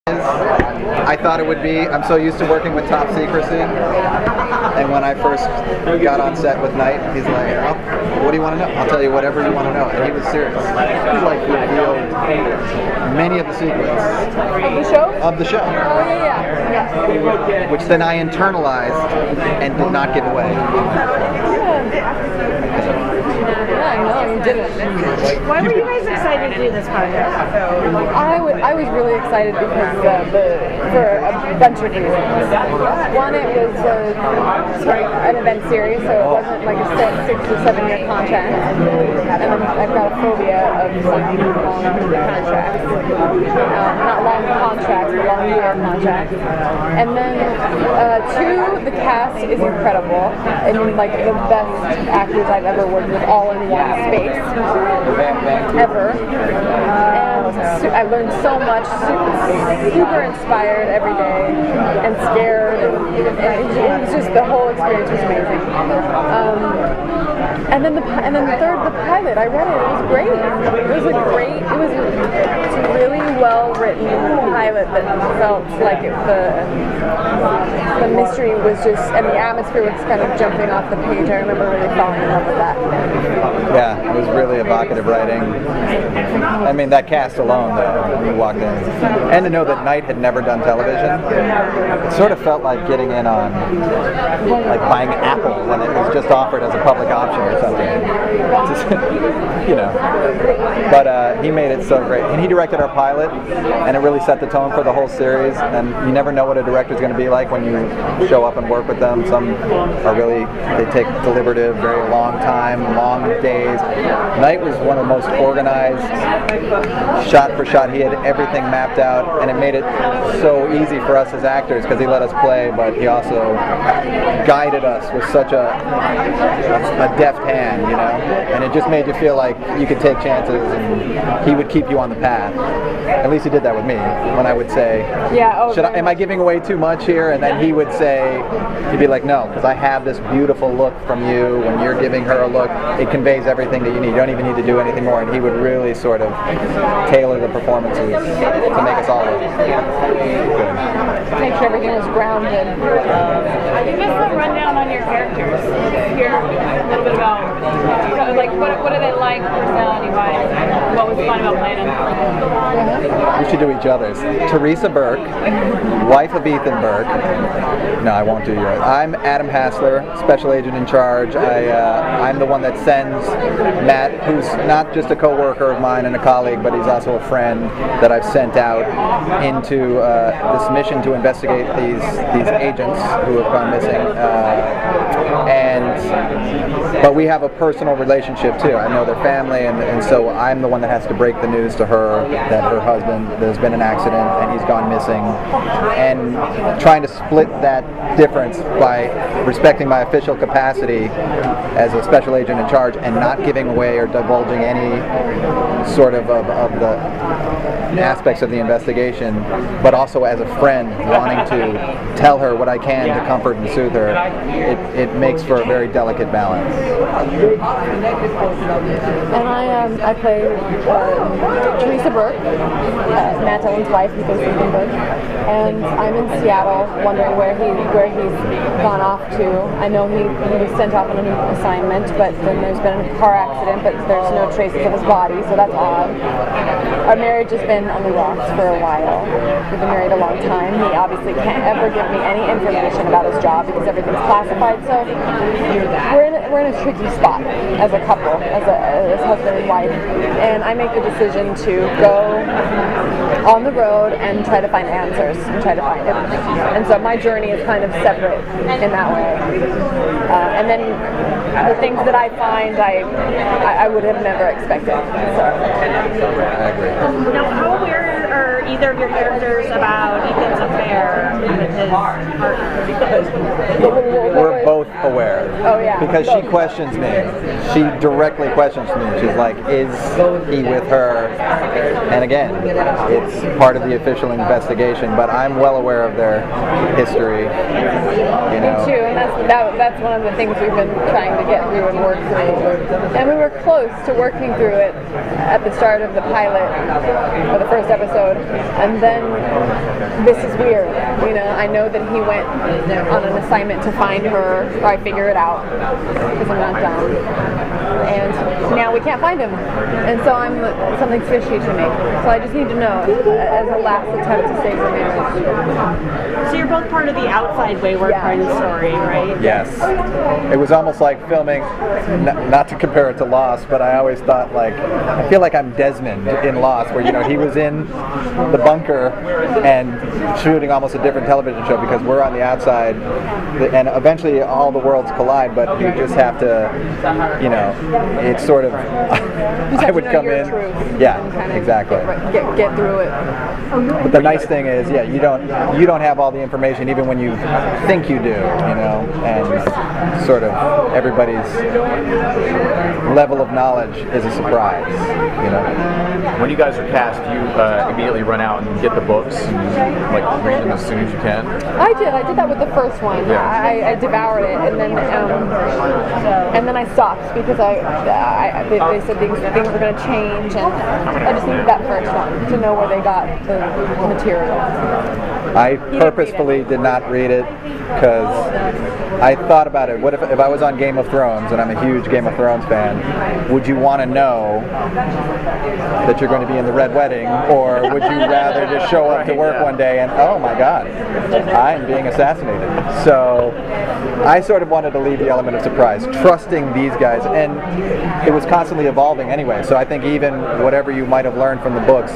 I thought it would be, I'm so used to working with top secrecy, and when I first got on set with Knight, he's like, oh, what do you want to know? I'll tell you whatever you want to know, and he was serious. He like revealed many of the secrets. Of the show? Of the show. Oh yeah. Which then I internalized and did not give away. Yeah, no, you didn't. Why were you guys excited to do this podcast? I was really excited because for a bunch of reasons. One, it was an event series, so it wasn't like a 6 or 7 year contract. And then I've got a phobia of long contracts. Not long contracts, but long year contracts. And then two, the cast is incredible. I mean, like the best actors I've ever worked with, all in one space, ever. And I learned so much, super inspired every day, and scared, and it was just, the whole experience was amazing. And then the third, the pilot, I read it, it was great. It was a really well written pilot that felt like the mystery was just, and the atmosphere was kind of jumping off the page. I remember really falling in love with that. Yeah, it was really evocative writing. I mean, that cast alone, though, when you walked in. And to know that Knight had never done television, it sort of felt like getting in on, like buying Apple when it was just offered as a public option or something. You know. But he made it so great. And he directed our pilot, and it really set the tone for the whole series. And you never know what a director's going to be like when you show up and work with them. Some are really, they take deliberative, very long time, long days. Knight was one of the most organized, shot for shot. He had everything mapped out, and it made it so easy for us as actors because he let us play, but he also guided us with such a deft hand, you know, and it just made you feel like you could take chances and he would keep you on the path. At least he did that with me when I would say, am I giving away too much here? And then he would say, he'd be like, no, because I have this beautiful look from you. When you're giving her a look, it conveys everything that you need. You don't even need to do anything more. And he would really sort of tailor the performances to make us all look good. Make sure everything was grounded. Give us a rundown on your characters. Hear a little bit about, like, what do they like personality-wise? What was fun about playing them? We should do each other's. Teresa Burke, wife of Ethan Burke. No, I won't do yours. I'm Adam Hassler, special agent in charge. I'm the one that sends Matt, who's not just a co-worker of mine and a colleague, but he's also a friend that I've sent out into this mission to investigate these agents who have gone missing. But we have a personal relationship too. I know their family, and so I'm the one that has to break the news to her that her husband, there's been an accident and he's gone missing, and trying to split that difference by respecting my official capacity as a special agent in charge and not giving away or divulging any sort of the aspects of the investigation, but also as a friend wanting to tell her what I can to comfort and soothe her. It makes for a very delicate balance. And I play Teresa Burke, Matt Dillon's wife, who plays Ethan Burke, and I'm in Seattle, wondering where he's gone off to. I know he was sent off on an assignment, but then there's been a car accident, but there's no traces of his body, so that's odd. Our marriage has been on the rocks for a while. We've been married a long time. He obviously can't ever give me any information about his job because everything's classified, so we're in a tricky spot as a couple, as husband and wife, and I make the decision to go on the road and try to find answers and try to find everything. And so my journey is kind of separate in that way. And then the things that I find, I would have never expected. So. I agree. Now, how aware are either of your characters about Ethan's affair with his partner? We're both aware. Oh yeah. Because she questions me. She directly questions me. She's like, is he with her? And again, it's part of the official investigation, but I'm well aware of their history. You know. Me too, and that's one of the things we've been trying to get through and work through. And we were close to working through it at the start of the pilot, or the first episode, And then this is weird. You know, I know that he went on an assignment to find her, or I figure it out because I'm not dumb. And now we can't find him. And so something's fishy to me. So I just need to know as a last attempt to save the marriage. So you're both part of the outside Wayward Pines story, right? Yes. It was almost like filming, not to compare it to Lost, but I always thought I feel like I'm Desmond in Lost, where, you know, he was in the bunker and shooting almost a different television show because we're on the outside, and eventually all the worlds collide, but you just have to, you know, it's sort of, I would come in, exactly, get through it. But the nice thing is, you don't have all the information even when you think you do, you know, and sort of everybody's level of knowledge is a surprise, you know. When you guys are cast, do you immediately run out and get the books and read them as soon as you can? I did that with the first one. Yeah. I devoured it, and then I stopped because they said things were going to change, and I just needed that first one to know where they got the material. I purposefully did not read it because I thought about it. What if I was on Game of Thrones, and I'm a huge Game of Thrones fan, would you want to know that you're going to be in the Red Wedding, or would you rather just show up to work one day and, oh my God, I'm being assassinated? So I sort of wanted to leave the element of surprise, trusting these guys, and it was constantly evolving anyway, so I think even whatever you might have learned from the books,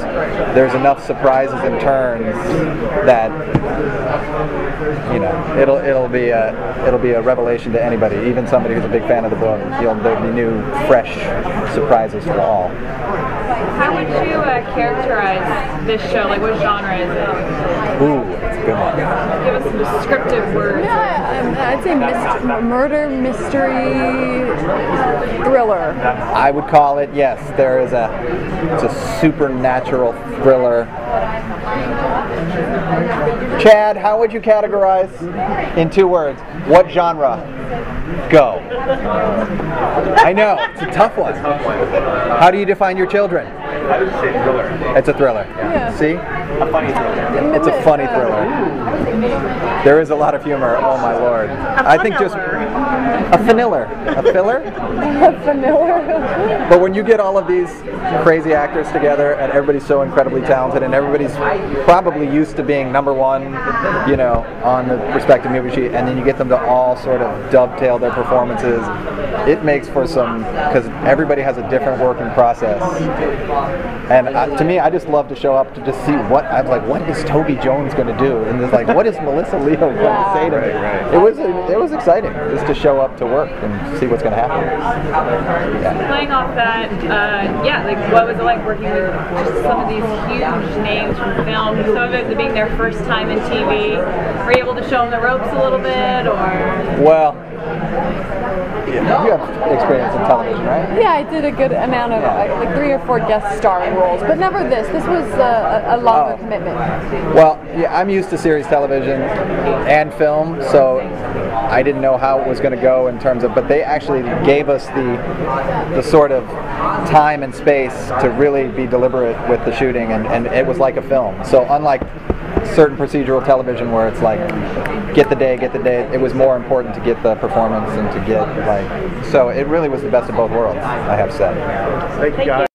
there's enough surprises and turns that, you know, it'll be a revelation to anybody, even somebody who's a big fan of the book. There'll be new, fresh surprises for all. How would you characterize this show? Like, what genre is it? Ooh, that's a good one. Give us some descriptive words. Yeah, I'd say murder, mystery, thriller. I would call it, yes, it's a supernatural thriller. Chad, how would you categorize in 2 words? What genre? Go. I know, it's a tough one. How do you define your children? I would say thriller. It's a thriller. Yeah. See? A funny thriller. It's a funny thriller. There is a lot of humor. Oh my lord. I think just a filler. A filler? Vanilla. But when you get all of these crazy actors together and everybody's so incredibly talented and everybody's probably used to being #1, you know, on the respective movie sheet, and then you get them to all sort of dovetail their performances, it makes for some, because everybody has a different working process. And to me, I just love to show up to just see what is Toby Jones going to do? And it's like, what is Melissa Leo going to say to me? Right. It was exciting just to show up to work and see what's going to happen. Yeah. Playing off that, what was it like working with just some of these huge names from film? Some of it being their first time in TV. Were you able to show them the ropes a little bit, or? Well, you have experience in television, right? Yeah, I did a good amount of like 3 or 4 guest starring roles, but never this. This was a longer commitment. Well, yeah, I'm used to series television and film, so I didn't know how it was going to go in terms of, but they actually gave us the sort of time and space to really be deliberate with the shooting, and it was like a film. So unlike certain procedural television where it's like get the day, it was more important to get the performance and to get so it really was the best of both worlds, I have to say. Thank you guys.